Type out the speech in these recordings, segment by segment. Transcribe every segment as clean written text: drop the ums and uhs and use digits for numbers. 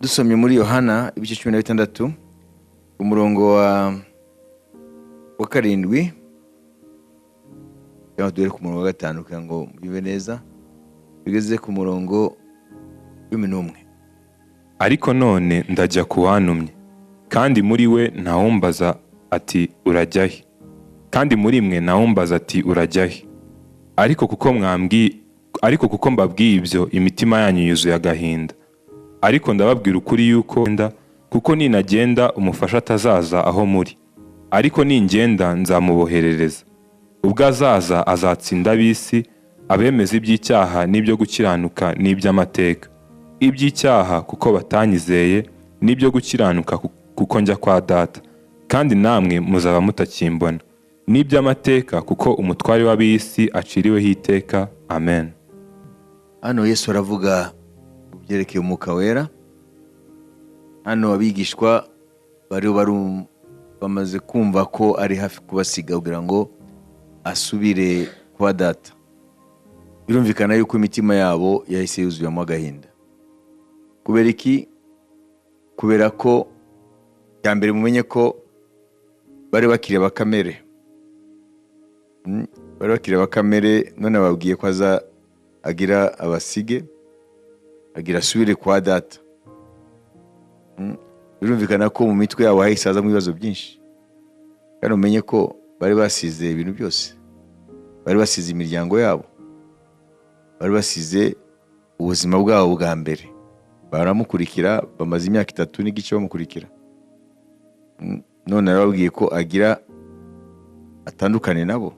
dusomye muri Yohana ibice 16 umurongo wa karindwi cyangwa dore ku murongo wa 5 kugira ngo bibe neza, bigeze ku murongo w'11. Ariko none ndajya kuwantumye, kandi muri we ntawumbaza ati urajya he, kandi muri mwe ntawumbaza ati urajya he. Ariko kuko mbabwiye ibyo, imitima yanyu yuzuye agahinda. Ariko ndababwira ukuri yuko kuko ninagenda umufasha atazaza aho muri, ariko ningenda nzamuboherereza. Ubwo azaza azatsinda ab'isi, abemeza iby'icyaha n'ibyo gukiranuka n'iby'amateka. Iby'icyaha kuko batanyizeye, n'ibyo gukiranuka kuko njya kwa Data, kandi namwe muzaba mutakimbona. N'iby'amateka kuko umutware w'ab'isi aciriweho iteka. Amen. Hano Yesu aravuga kubyerekeye umwuka wera. Hano abigishwa bari bamaze kumva ko ari hafi kubasiga kugira ngo asubire kwa Data. Birumvikana yuko imitima yabo yahise yuzuyemo agahinda. Kubera iki? Kubera ko cyambere mumenye ko bari bakiriye bakamere. Bari bakiriye bakamere, none babwiye ko agira abasige, agira asubire kwa Data. Birumvikana ko mu mitwe yabo hahise hazamo ibibazo byinshi. Kandi umenye ko bari basize ibintu byose. Bari basize imiryango yabo, bari basize ubuzima bwabo bwa mbere. Baramukurikira, bamaze imyaka 3 n'igice bamukurikira. None arababwiye ko agira atandukane nabo.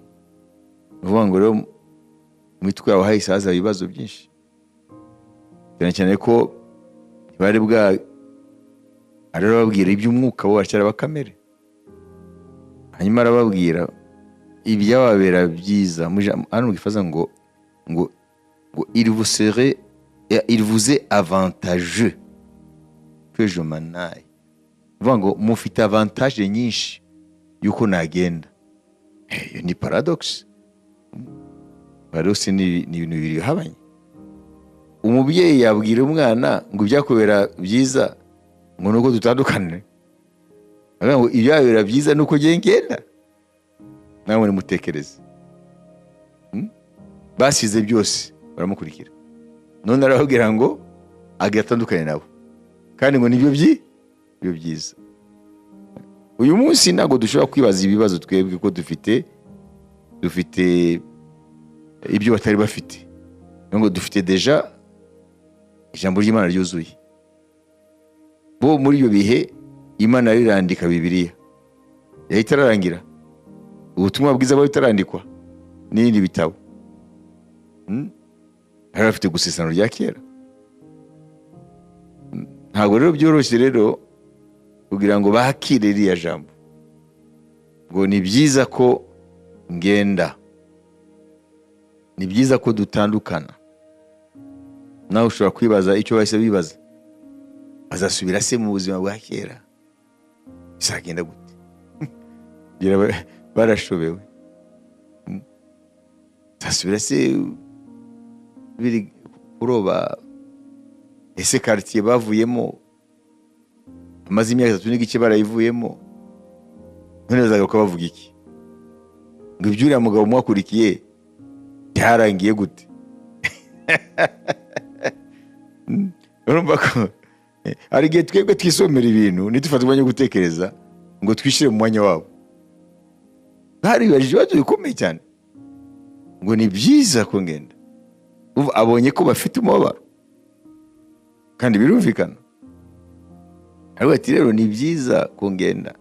Uvuga ngo rero mu mitwe yabo hahise haza ibibazo byinshi, cyane cyane ko bari arababwira iby'umwuka wo bacyara bakamere. Hanyuma arababwira ibyababera byiza. Hano gifaza ngo il vous est avantageux que je m'en aille. Uvuga ngo mufite avantage nyinshi yuko nagenda. Ni paradoxe. Paradoxe ni ibintu biri habanye. Umubyeyi yabwira umwana ngo byakubera byiza ngo nuko dutandukane. Ngo ibyabera byiza nuko ngenda. Nawe mutekereze. Basize byose baramukurikira. None arababwira ngo agatandukane nabo. Kandi ngo nibyo byiza. Uyu munsi ntago dushobora kwibaza ibibazo twebwe ko dufite ibyo batari bafite. Ngo dufite deja ijambo ry'Imana ryuzuye. Bo muri iyo bihe Imana rirandika Bibiliya. Yahita ararangira. Ubutumwa bwiza bwo bitarandikwa n'ibindi bitabo. Hari afite gusesano rya kera. Ntabwo rero byoroshye rero kugira ngo bakire iriya jambo. Ngo ni byiza ko ngenda. Ni byiza ko dutandukana. Nawe ushobora kwibaza icyo bahise bibaza. Azasubira se mu buzima bwa kera? Bizagenda gute? Barashobewe. Azasubira se biri kuroba? Ese quartier bavuyemo amaze imyaka 3 n'igice barayivuyemo, none bazagaruka bavuga iki? Ngo ibyuriya mugabo mwakurikiye byarangiye gute? Urumva ko hari igihe twebwe twisomera ibintu nitufata umwanya wo gutekereza ngo twishire mu mwanya wabo. Hari ibibazo bikomeye cyane. Ngo ni byiza ko ngenda. Abonye ko bafite umubabaro kandi birumvikana. Ariko ati rero ni byiza ko ngenda.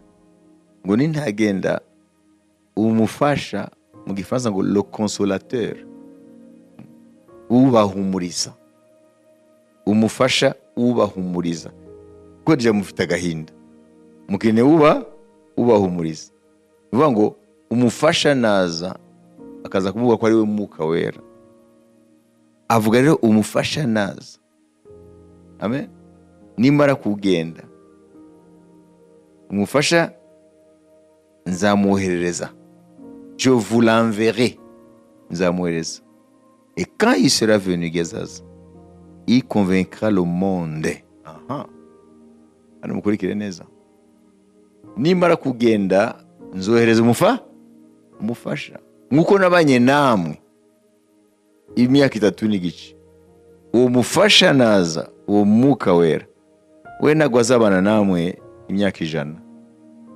Ngo nintagenda umufasha, mu gifaransa ngo le consolateur, ubahumuriza. Umufasha ubahumuriza. Ko deja mufite agahinda, mukene ubahumuriza. Uvuga ngo umufasha naza akaza kuvuga ko ari we mwuka wera. Avuga rero umufasha naza. Amen. Nimara kugenda umufasha nzamuhereza. Je vous l'enverrai. Nzamuhereza. Et quand il sera venu, il convaincra le monde mukurikire neza. Nimara kugenda nzohereza umufasha nk'uko nabanye namwe imyaka 3 n'igice. Uwo mufasha naza, uwo Mwuka Wera, we ntabwo azabana namwe imyaka 100,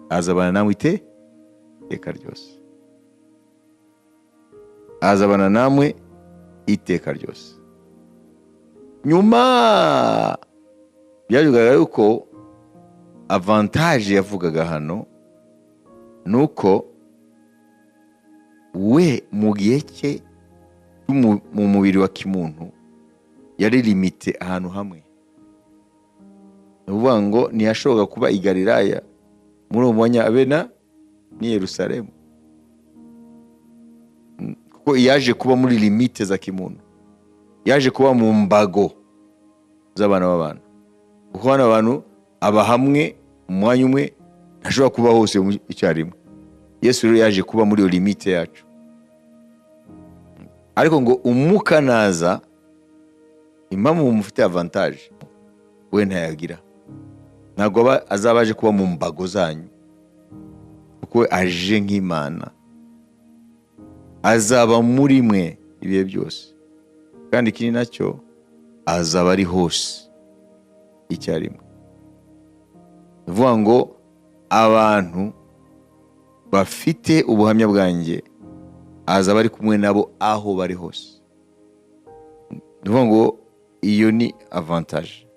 azabana namwe iteka ryose. Azabana namwe iteka ryose. Nyuma byavugaga yuko avantage yavugaga hano nuko we mu gihe cye mu mubiri wa kimuntu yari limite ahantu hamwe. Uvuga ngo ntiyashoboka kuba i Galilaya muri uwo mwanya abena ni Yerusalemu, kuko yaje kuba muri limite za kimuntu, yaje kuba mu mbago z'abana b'abantu. Kuko hano abantu aba hamwe mu mwanya umwe, ntashobora kuba hose icyarimwe. Yesu rero yaje kuba muri iyo limite yacu. Ariko ngo Umwuka naza, impamvu mufite avantage we ntayagira. Ntabwo azaba aje kuba mu mbago zanyu, kuko aje nk'Imana, azaba muri mwe ibihe byose. Kandi ikindi nacyo, azaba ari hose icyarimwe. Bivuga ngo abantu bafite ubuhamya bwanjye azaba ari kumwe nabo aho bari hose. Bivuga ngo iyo ni avantage.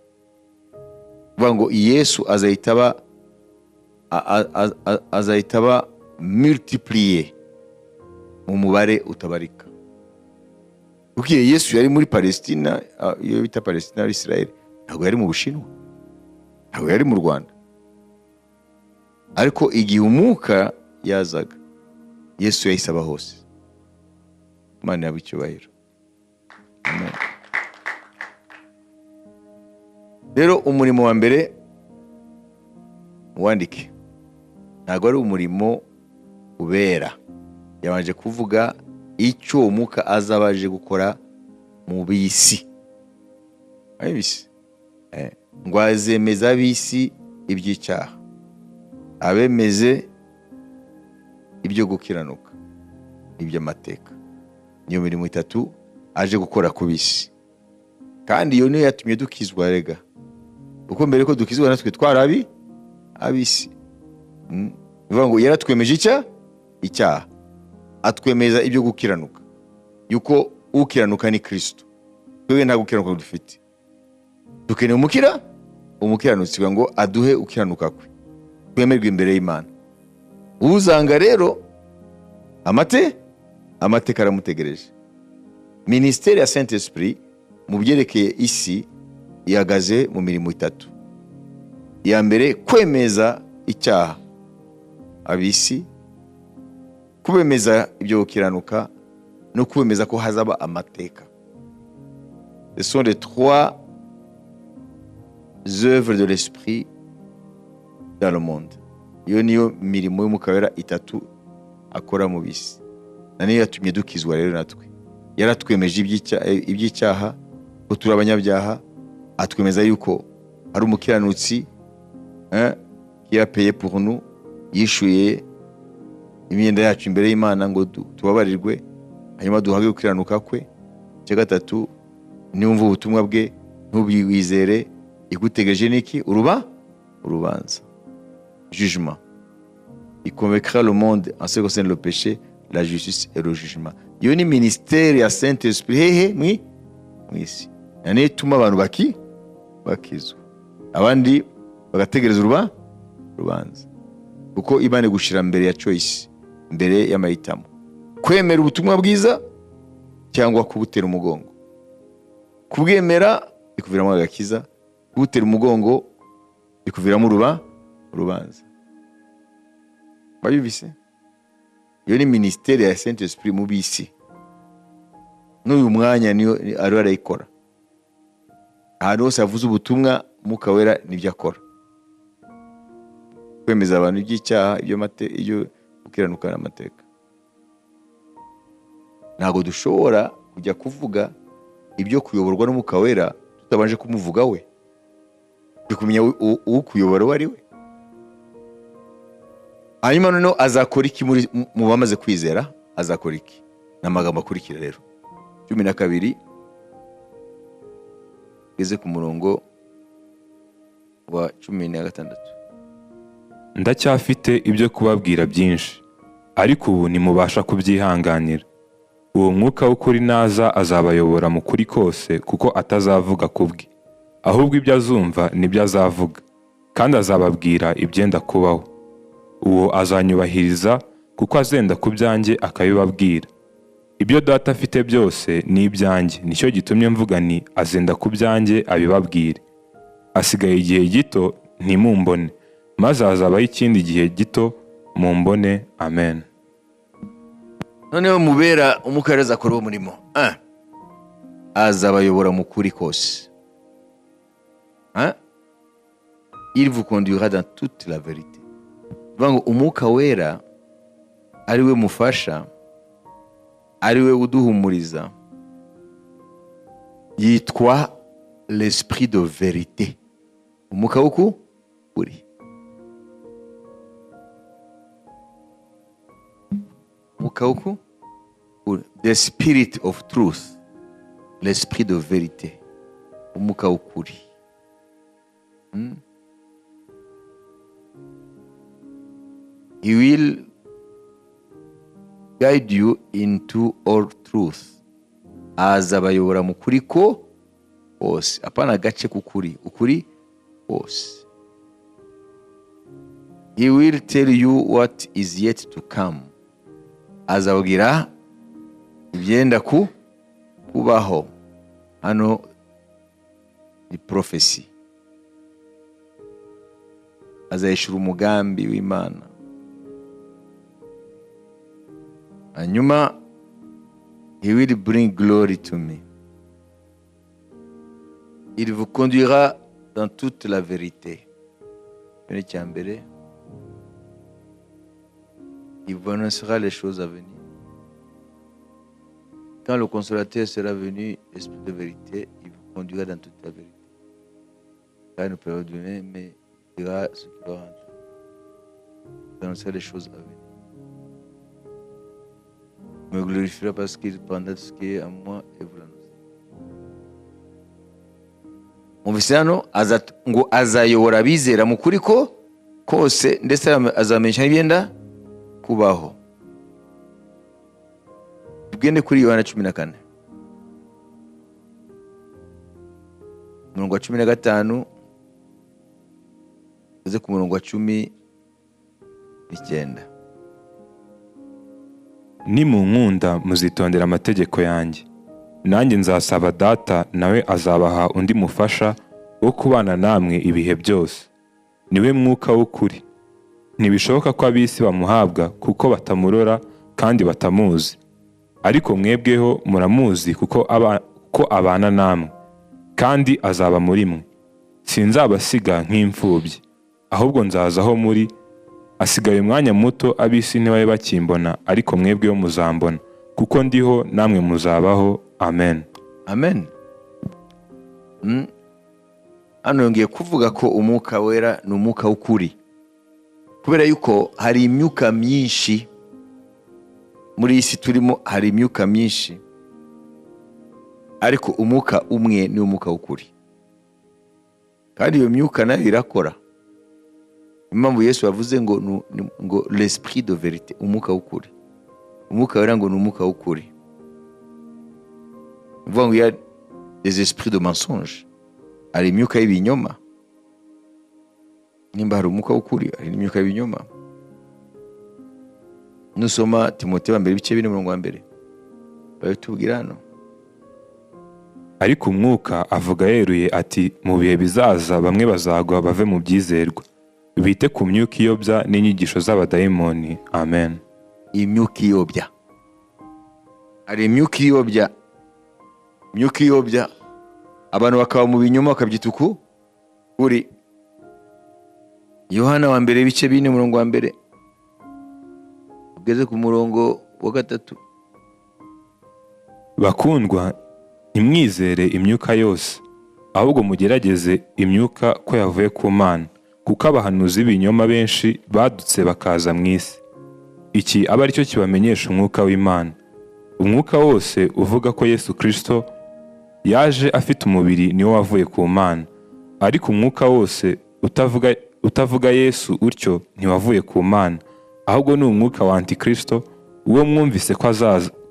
Bivuga ngo Yesu azahita multiplier mu mubare utabarika. Kuko Yesu yari muri Palestina, iyo bita Palestina ari Israel, ntabwo yari mu Bushinwa, ntabwo yari mu Rwanda. Ariko igihe Umwuka yazaga, Yesu yahise aba hose. Imana yabe icyubahiro. Amen. Rero umurimo wa mbere wandike, ntabwo ari umurimo ubera. Yabanje kuvuga icyo Umwuka azabaje gukora mu bisi. Abisi ngo azemeza abisi iby'icyaha, abemeze ibyo gukiranuka, iby'amateka. Niyo mirimo 3 aje gukora ku bisi. Kandi iyo niyo yatumye dukizwa rega. Uko mbere ko dukizwa natwe twarabi abisi. Bivuga ngo yaratwemeje icyaha, atwemeza ibyo gukiranuka, yuko ukiranuka ni Kristo. Twebwe nta gukiranuka dufite. Dukeneye umukiranutsi ngo aduhe ukiranuka kwe, twemerwe imbere y'Imana. Uzanga rero amateka aramutegereje. Ministeri ya Saint Esprit mu byerekeye isi ihagaze mu mirimo 3. Ya mbere, kwemeza icyaha abisi, kubemeza ibyo gukiranuka, no kubemeza ko hazaba amateka. Ce sont les 3 œuvres de l'esprit dans le monde. Iyo niyo mirimo y'Umwuka Wera 3 akora mu bisi. Na niyo yatumye dukizwa rero natwe. Yaratwemeje iby'icyaha, ko turi abanyabyaha, atwemeza yuko ari umukiranutsi qui a payé pour nous, yishuye imyenda yacu imbere y'Imana ngo tubabarirwe, hanyuma duhage gukiranuka kwe. Cya gatatu, niwumva ubutumwa bwe ntubwizere, igutegereje niki? Urubanza, jugement. Il convaincra le monde en ce qui concerne le péché, la justice et le jugement. Iyo ni ministère ya Saint Esprit mwisi. Nane tuma abantu bakizwa, abandi bagategereza urubanza. Kuko Imana gushira mbere ya choice, mbere y'amahitamo, kwemera ubutumwa bwiza cyangwa kubutera umugongo. Kubwemera bikuviramo agakiza, kubutera umugongo bikuviramo urubanza. Bayubise. Iyo ni ministeri ya Saint Esprit mu bisi. N'uyu mwanya niyo ari arayikora. Ahantu hose avuze ubutumwa, Umwuka Wera nibyo akora. Kwemeza abantu iby'icyaha, ibyo gukiranuka n'amateka. Ntabwo dushobora kujya kuvuga ibyo kuyoborwa n'Umwuka Wera tutabanje kumuvuga we. ufite kumenya ukuyobora uwo ari we. Hanyuma noneho azakora iki mu bamaze kwizera? Azakora iki? N'amagambo akurikira rero 12 geze ku murongo wa 16. Ndacyafite ibyo kubabwira byinshi, ariko ubu ntimubasha kubyihanganira. Uwo mwuka w'ukuri naza azabayobora mu kuri kose, kuko atazavuga ku bwe, ahubwo ibyo azumva nibyo azavuga, kandi azababwira ibyenda kubaho. Uwo azanyubahiriza, kuko azenda ku byanjye akabibabwira. Ibyo Data afite byose ni ibyanjye, nicyo gitumye mvuga nti azenda ku byanjye abibabwire. Asigaye igihe gito ntimumbone, maze hazabaho ikindi gihe gito mumbone. Amen. Noneho mubera umwuka wera azakora uwo murimo. Azabayobora mu kuri kose. Il vous conduira dans toute la vérité. Vango umwuka wera ari we mufasha, ari we uduhumuriza, yitwa l'esprit de vérité. Umwuka w'ukuri. Umwuka w'ukuri. The spirit of truth. L'esprit de vérité. Umwuka w'ukuri. He will guide you into all truth. Azabayobora mu kuri kose. Apana agace k'ukuri. Ukuri kose. He will tell you what is yet to come. Azababwira ibyenda kubaho. Hano ni prophecy. Azahishura umugambi w'Imana. Hanyuma he will bring glory to me. Il vous conduira dans toute la vérité. Il vous annoncera les choses à venir. Quand le consolateur sera venu, l'esprit de vérité, il vous conduira dans toute la vérité. Car il ne peut pas donner, mais il dira ce qu'il va rentrer. Il vous annoncera les choses à venir. Il me glorifiera parce qu'il prendra ce qui est à moi et vous l'annoncera. Muvise hano ngo azayobora abizera mu kuri kose, ndetse azamenyesha n'ibyenda kubaho. Tugende kuri Yohana 14 umurongo wa 15 ugeze ku murongo wa 19. Nimunkunda muzitondera amategeko yanjye, nanjye nzasaba Data, nawe azabaha undi mufasha wo kubana namwe ibihe byose. Niwe mwuka w'ukuri. Ntibishoboka ko ab'isi bamuhabwa, kuko batamurora kandi batamuzi. Ariko mwebweho muramuzi, kuko abana namwe, kandi azaba muri mwe. Sinzabasiga nk'imfubyi, ahubwo nzaza aho muri. Asigaye umwanya muto, ab'isi ntibabe bakimbona, ariko mwebweho muzambona, kuko ndiho namwe muzabaho. Amen. Amen. Hano yongeye kuvuga ko umwuka wera ni umwuka w'ukuri, kubera yuko hari imyuka myinshi muri isi turimo. Hari imyuka myinshi, ariko umwuka umwe ni umwuka w'ukuri, kandi iyo myuka nayo irakora. Impamvu Yesu yavuze ngo l'esprit de vérité, umwuka w'ukuri. Umwuka wera ngo ni umwuka w'ukuri. Mvuga ngo il y a des esprits de mensonge. Hari imyuka y'ibinyoma. Nimba hari umwuka w'ukuri, hari imyuka y'ibinyoma. Nusoma Timoteyo 2:4 bayitubwira hano. Ariko umwuka avuga yeruye ati, mu bihe bizaza bamwe bazagwa bave mu byizerwa, bite ku myuka iyobya n'inyigisho z'abadayimoni. Amen. Imyuka iyobya. Hari imyuka iyobya. Imyuka iyobya abantu bakaba mu binyoma, bakabyita ukuri. Yohana 1:4 ugeze ku murongo wa 3. Bakundwa, ntimwizere imyuka yose, ahubwo mugerageze imyuka ko yavuye ku Mana, kuko abahanuzi b'ibinyoma benshi badutse bakaza mu isi. Iki aba aricyo kibamenyesha umwuka w'Imana. Umwuka wose uvuga ko Yesu Kristo yaje afite umubiri niwo wavuye ku Mana, ariko umwuka wose utavuga Yesu utyo ntiwavuye ku Mana, ahubwo ni umwuka wa Antikristo, uwo mwumvise ko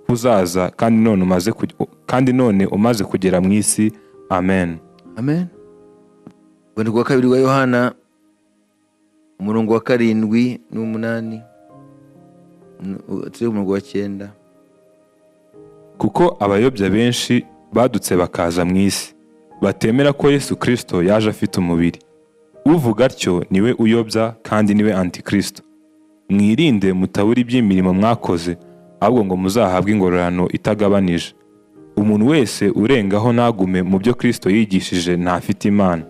uzaza kandi none umaze kugera mu isi. Amen. Amen. Urwandiko rwa kabiri rwa Yohana umurongo wa 7 n'umunani turi umurongo wa 9. Kuko abayobya benshi badutse bakaza mu isi, batemera ko Yesu Kristo yaje afite umubiri. Uvuga atyo niwe uyobya kandi niwe Antikristo. Mwirinde mutabura iby'imirimo mwakoze, ahubwo ngo muzahabwe ingororano itagabanije. Umuntu wese urengaho nagume mu byo Kristo yigishije ntafite Imana,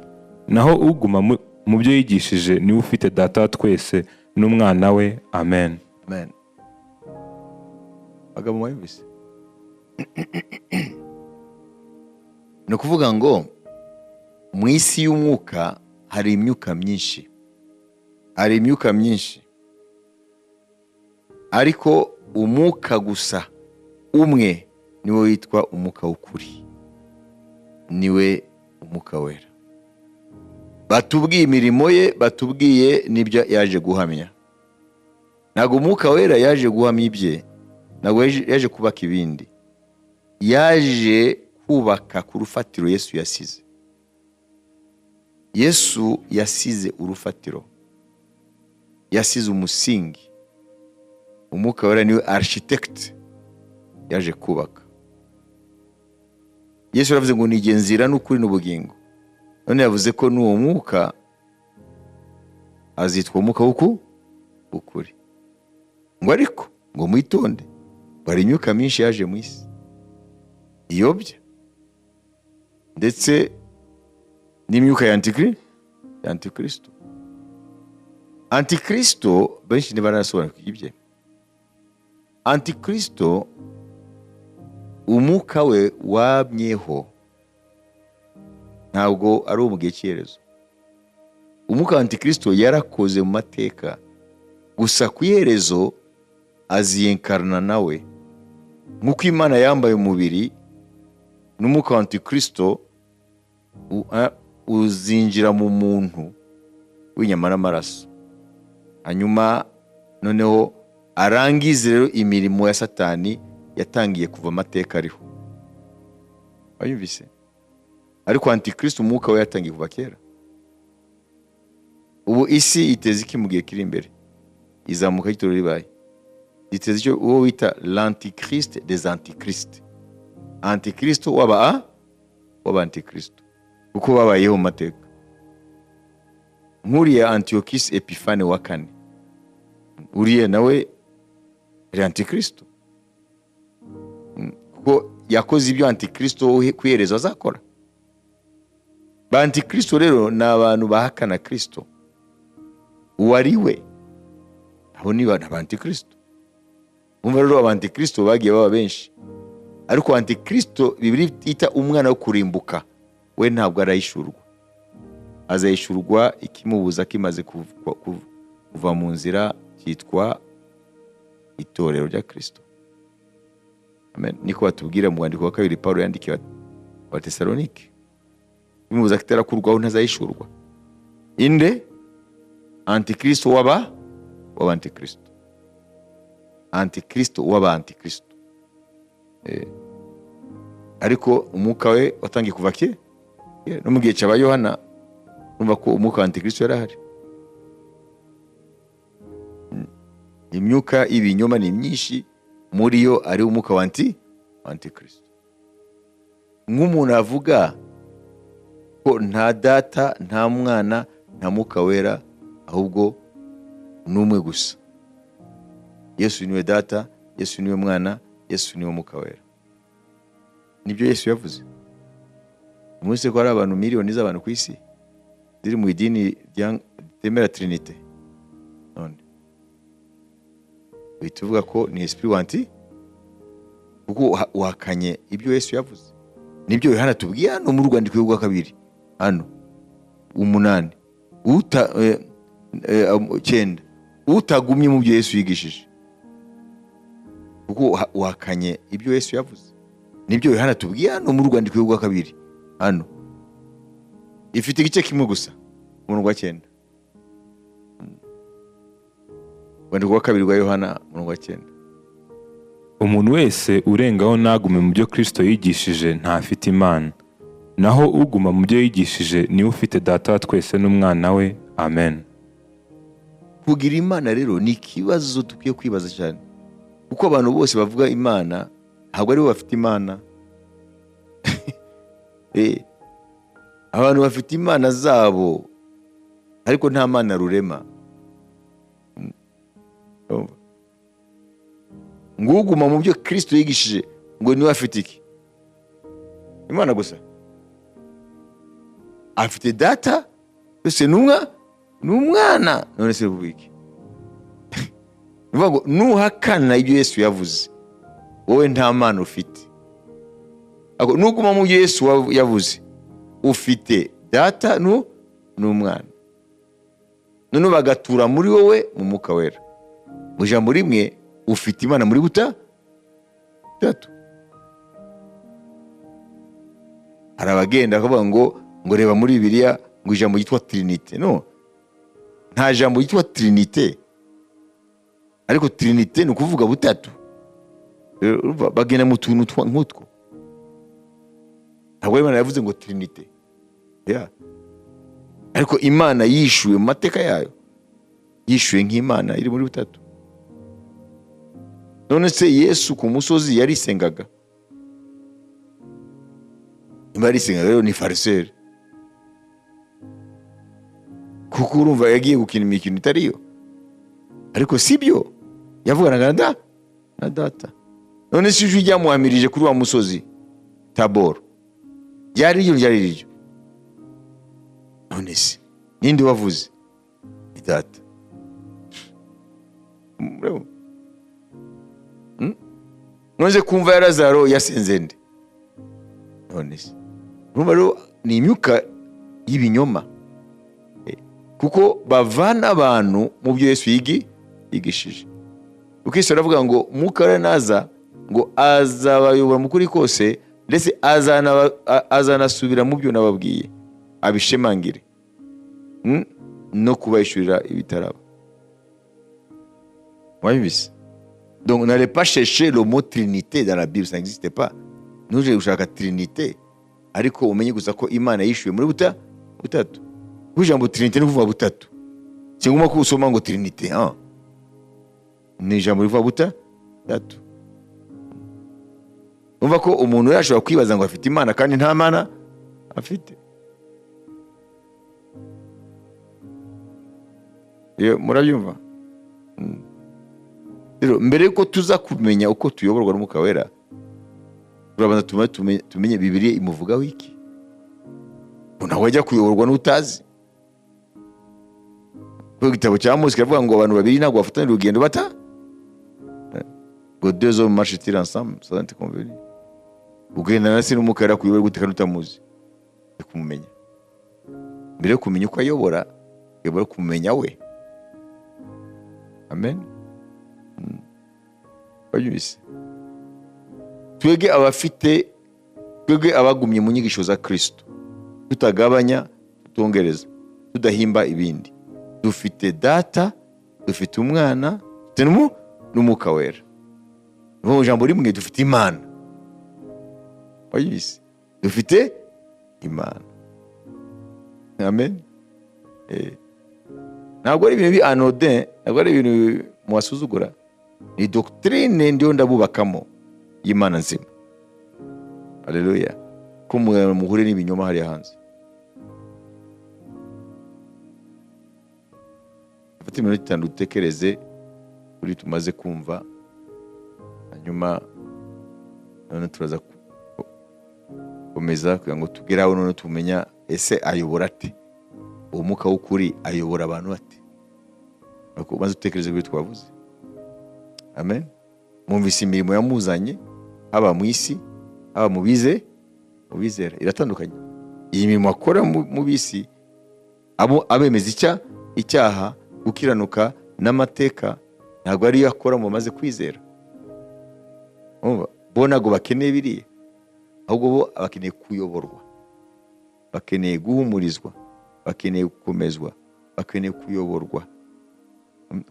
naho uguma mu byo yigishije niwe ufite Data wa twese n'Umwana we. Amen. Amen. Bagabo mwayumvise? Ni ukuvuga ngo mu isi y'umwuka hari imyuka myinshi, ariko umwuka gusa umwe niwe witwa umwuka w'ukuri, niwe umwuka wera. Batubwiye imirimo ye, batubwiye n'ibyo yaje guhamya. Ntabwo umwuka wera yaje guhamya ibye, ntabwo yaje kubaka ibindi, yaje kubaka ku rufatiro Yesu yasize. Yesu yasize urufatiro, yasize umusingi. Umwuka wera niwe architect yaje kubaka. Yesu yavuze ngo ni nzira n'ukuri n'ubugingo. None yavuze ko n'uwo mwuka azitwa umwuka w'ukuri. Ngo ariko ngo mwitonde, bari imyuka myinshi yaje mu isi iyobya, ndetse n'imyuka ya Antikristo. Antikristo benshi ntibarasobanukirwa ibye. Antikristo umwuka we wamyeho, ntabwo ari mu gihe cy'iherezo. Umwuka wa Antikristo yarakoze mu mateka, gusa ku iherezo aziyenkarana nawe. Nk'uko Imana yambaye umubiri, n'umwuka wa Antikristo uzinjira mu muntu w'inyama n'amaraso, hanyuma noneho arangize rero imirimo ya Satani yatangiye kuva amateka ariho. Bayumvise? Ariko Antikristo umwuka we yatangiye kuva kera. Ubu isi iteze iki mu gihe kiri imbere? Izamuka y'itoro ribaye. Iteze icyo uwo wita l'Antichrist des Antichrists. Antikristo waba Antikristo, kuko babayeho mu mateka. Nkuriya Antiochus Epiphanes wa 4, uriya nawe ari Antikristo, kuko yakoze ibyo Antikristo kwihereza azakora. Ba Antikristo rero ni abantu bahakana Kristo uwari we. Abo ni ba Antikristo. Umva rero aba Antikristo bagiye baba benshi, ariko Antikristo Biblia ita umwana wo kurimbuka, we ntabwo arayishurwa. Azayishurwa ikimubuza kimaze kuva mu nzira, cyitwa itorero rya Kristo. Amen. Niko batubwira mu mwandiko wa 2 Paulo yandikiye Abatesalonike. Bimubuza kitarakurwaho ntazayishurwa. Inde Antikristo waba Antikristo. Antikristo waba Antikristo. Ariko umwuka we watangiye kuva ke no mu gihe cy'aba Yohana, numva ko umwuka wa Antikristo yarahari. Imyuka ibinyoma ni myinshi, muri yo ari umwuka wa Antikristo. Nk'umuntu avuga ko nta Data, nta Mwana, nta Mwuka wera, ahubwo n'umwe gusa. Yesu niwe Data, Yesu niwe Mwana, Yesu niwe Mwuka wera. Nibyo Yesu yavuze. Umunsi ko hari abantu miliyoni z'abantu ku isi ziri mu idini ryemera Trinite, none bituvuga ko ni esprit wanti, kuko uhakanye ibyo Yesu yavuze. Nibyo Yohana tubwiye no mu rwandiko rwa 2 hano 8 9 utagumye mu byo Yesu yigishije, kuko wakanye ibyo Yesu yavuze. Nibyo Yohana tubwiye hano mu rwandiko rwa 2 hano ifite igice kimwe gusa, umurongo wa 9. Urwandiko rwa 2 rwa Yohana umurongo wa 9. Umuntu wese urengaho nagume mu byo Kristo yigishije ntafite Imana, naho uguma mu byo yigishije niwe ufite Data wa twese n'Umwana we. Amen. Kugira Imana rero ni ikibazo dukwiye kwibaza cyane, kuko abantu bose bavuga Imana ntabwo ari bo bafite Imana. Abantu bafite Imana zabo ariko nta Mana rurema. Nguguma mu byo Kristo yigishije ngo niwe afite iki? Imana gusa? Afite Data ese n'Umwana, none se bubiki? Bivuga ngo nuhakana ibyo Yesu yavuze wowe nta Mana ufite. Ako nuguma mu byo Yesu yavuze ufite Data n'Umwana, none bagatura muri wowe mu Mwuka Wera. Mu jambo rimwe ufite Imana muri butatu. Hari abagenda akavuga ngo reba muri Bibiliya ngo ijambo yitwa Trinite. No, nta jambo yitwa Trinite, ariko Trinite ni ukuvuga butatu. Bagenda mu tuntu nk'utwo. Ntabwo Imana yavuze ngo Trinite, ariko Imana yishuwe mu mateka yayo, yishuwe nk'Imana iri muri butatu. None se Yesu ku musozi yarisengaga? Imana yarisengaga rero ni fariseri, kuko urumva yagiye gukina imikino itariyo. Ariko sibyo, yavuganaga na Data. None se ijwi ryamuhamirije kuri wa musozi Tabor ryari ryo? None se ninde wavuze? Ni Data. None kumva ya Lazaro yasenze nde? None se urumva rero ni imyuka y'ibinyoma, kuko bavana abantu mu byo Yesu yigishije. Kuko Yesu aravuga ngo Mwuka Wera naza ngo azabayobora mu kuri kose, ndetse azanasubira mu byo nababwiye abishemangire no kubayishurira ibitaraba. Mwabibise? Donc n'allez pas chercher le mot Trinité dans la Bible, ça n'existe pas. Nous ushaka Trinité ariko umenye gusa ko Imana yishuye muri butatu. Ijambo Trinité ni kuvuga butatu. Singuma ko usoma ngo Trinité, ni ijambo rivuga butatu. Umva ko umuntu yashobora kwibaza ngo afite Imana kandi nta Mana afite. Murabyumva? Rero mbere yuko tuza kumenya uko tuyoborwa n'Umwuka Wera, turabanza tumenye Bibiliya imuvugaho iki. Ntawe ajya kuyoborwa n'utazi. Kuko igitabo cya Mose kiravuga ngo abantu babiri ntabwo bafatanya urugendo ngo 2 hommes marchent-ils ensemble sans être convenus. Ugendana se n'Umwuka Wera kuyobora gute kandi utamuzi? Kumumenya. Mbere yo kumenya uko ayobora, yobora kumenya we. Amen. Bayubise. Twebwe abagumye mu nyigisho za Kristo, tutagabanya, tutongereza, tudahimba ibindi. Dufite Data, dufite Umwana, dufite n'Umwuka Wera. Mu jambo rimwe dufite Imana. Bayubise. Dufite Imana. Amen. Ntabwo ari ibintu anodin, ntabwo ari ibintu mwasuzugura. Ni doctrine ndio ndabubakamo y'Imana nzima. Haleluya. Ko muhure n'ibinyoma hari hanze. Afite iminota 5 utekereze kuri tumaze kumva, hanyuma none turaza komeza kugira ngo tugeraho none tumenya ese ayobora ate, umwuka w'ukuri ayobora abantu ate. Nuko maze utekereze kuri twavuze. Amen. Mwumvise imirimo yamuzanye haba mu isi haba mu bizera iratandukanye. iyi mirimo akora mu bisi, abemeza icyaha, gukiranuka n'amateka, ntabwo ariyo akora mu bamaze kwizera. Bo ntabwo bakeneye biriya, ahubwo bo bakeneye kuyoborwa, bakeneye guhumurizwa, bakeneye gukomezwa, bakeneye kuyoborwa,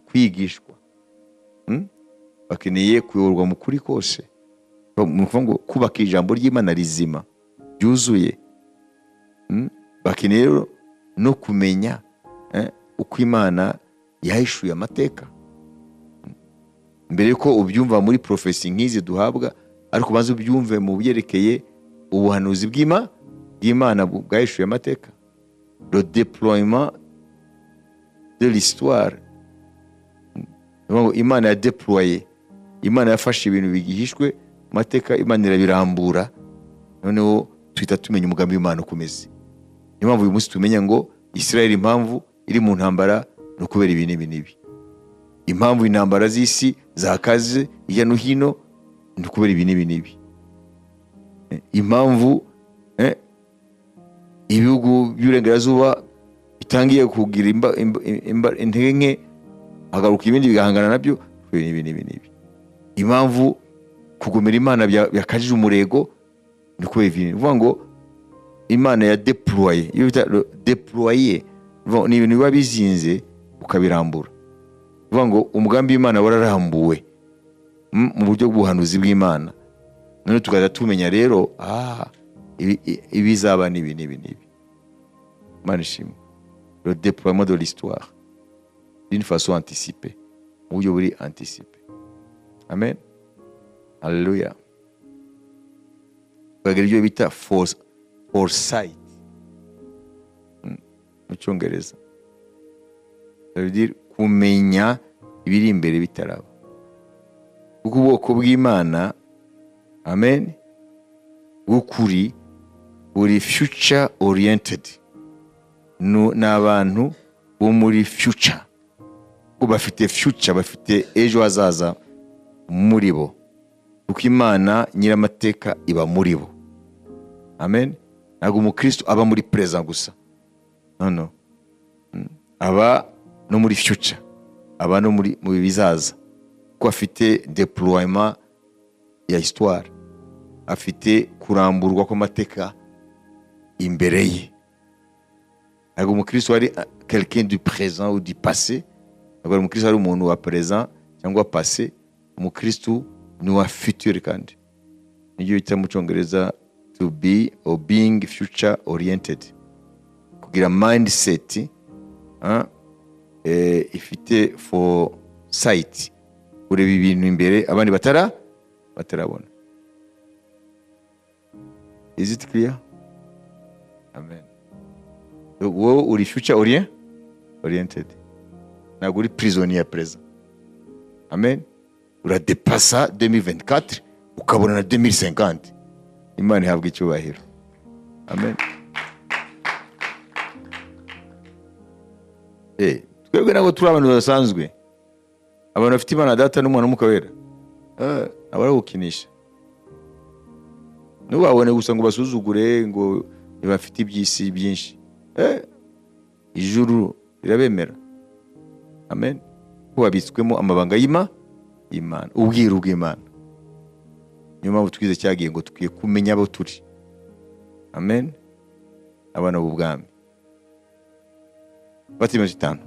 kwigishwa, bakeneye kuyoborwa mu kuri kose. Ni ukuvuga ngo kubaka ijambo ry'Imana rizima ryuzuye. Bakeneye rero no kumenya uko Imana yahishuye amateka. Mbere yuko ubyumva muri profesi nk'izi duhabwa, ariko maze ubyumve mu byerekeye ubuhanuzi bw'Imana bwahishuye amateka. Le déploiement de l'histoire. Imana ya deploye, Imana yafashe ibintu bigihishwe amateka, Imana irabirambura, noneho tuhita tumenya umugambi w'Imana ukomeze. Niyo mpamvu uyu munsi tumenya ngo Isirayeli impamvu iri mu ntambara no kubera ibi n'ibi. Impamvu intambara z'isi zakaze hirya no hino no kubera ibi n'ibi. Impamvu ibihugu by'uburengerazuba bitangiye kugira intege nke, hagaruka ibindi bigahangana nabyo kubera ibi n'ibi. Impamvu kugomera Imana byakajije umurego no kubera ibi. Ni ukuvuga ngo Imana ya deploye, iyo bita deploye, ni ibintu biba bizinze ukabirambura. Uvuga ngo umugambi w'Imana wararambuwe mu buryo bw'ubuhanuzi bw'Imana, none tukaza tumenya rero ibizaba n'ibi. Imana ishimwe. Le déploiement de l'histoire d'une façon anticipée, mu buryo buri anticipé. Amen. Haleluya. Bagira ibyo bita foresight mu Cyongereza. Ça veut dire kumenya ibiri imbere bitaraba. Kuko ubwoko bw'Imana, amen, bw'ukuri buri future oriented. N'abantu bo muri future, ko bafite future, bafite ejo hazaza muri bo, kuko Imana nyiramateka iba muri bo. Amen. Ntabwo umukristo aba muri present gusa, no, aba no muri future, aba no mu bizaza, ko afite deploiement ya histoire, afite kuramburwa kw'amateka imbere ye. Ntabwo umukristo ari quelqu'un du présent ou du passé, ntabwo umukristo ari umuntu wa présent cyangwa passé. Umukristo ni wa future, kandi nibyo bita mu Cyongereza to be or being future oriented, kugira mindset ifite foresight, ureba ibintu imbere abandi batarabona. Is it clear? Amen. Wowe uri future oriented, ntabwo uri prisonnier present. Amen. Uradepasa 2024 ukabona na 2050. Imana ihabwa icyubahiro. Amen. Twebwe nabo turi abantu basanzwe, abantu bafite Imana Data n'Umwana n'Umwuka Wera, abaragukinisha. Ntubabone gusa ngo basuzugure ngo bafite iby'isi byinshi. Ijuru rirabemera. Amen. Ko wabitswemo amabanga y'Imana, ubwiru bw'Imana. Niyo mpamvu twize cyagiye ngo tukwiye kumenya abo turi. Amen. Abana b'ubwami. Fatima 5.